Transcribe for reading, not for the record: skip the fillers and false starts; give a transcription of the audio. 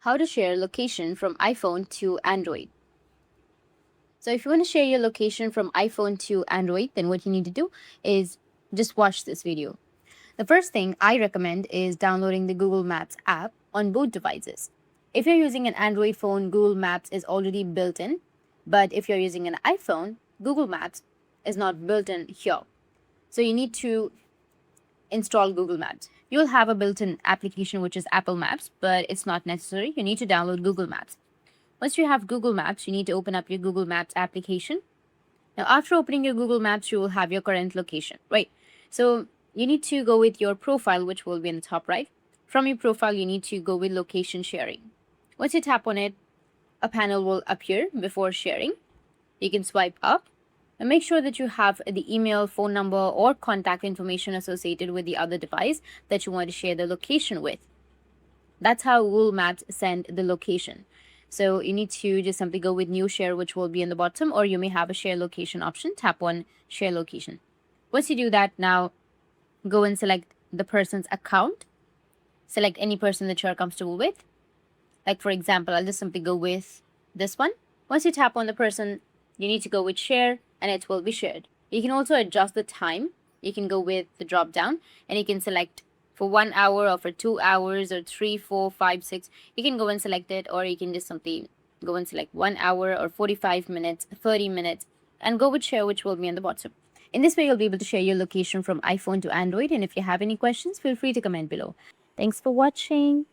How to share location from iPhone to Android. So if you want to share your location from iPhone to Android, then what you need to do is just watch this video. The first thing I recommend is downloading the Google Maps app on both devices. If you're using an Android phone, Google Maps is already built in, but if you're using an iPhone, Google Maps is not built in here. So you need to install Google Maps. You'll have a built-in application which is Apple Maps, but it's not necessary. You need to download Google Maps. Once you have Google Maps, you need to open up your Google Maps application. Now, after opening your Google Maps, you will have your current location, right? So you need to go with your profile, which will be in the top right. From your profile, you need to go with location sharing. Once you tap on it, a panel will appear before sharing. You can swipe up and make sure that you have the email, phone number, or contact information associated with the other device that you want to share the location with. That's how Google Maps send the location. So you need to just simply go with new share, which will be in the bottom, or you may have a share location option. Tap on share location. Once you do that, now go and select the person's account. Select any person that you're comfortable with. Like for example, I'll just simply go with this one. Once you tap on the person, you need to go with share and it will be shared. You can also adjust the time. You can go with the drop down and you can select for 1 hour or for 2 hours or 3, 4, 5, 6. You can go and select it, or you can just simply go and select 1 hour or 45 minutes, 30 minutes, and go with share, which will be on the bottom. In this way, you'll be able to share your location from iPhone to Android. And if you have any questions, feel free to comment below. Thanks for watching.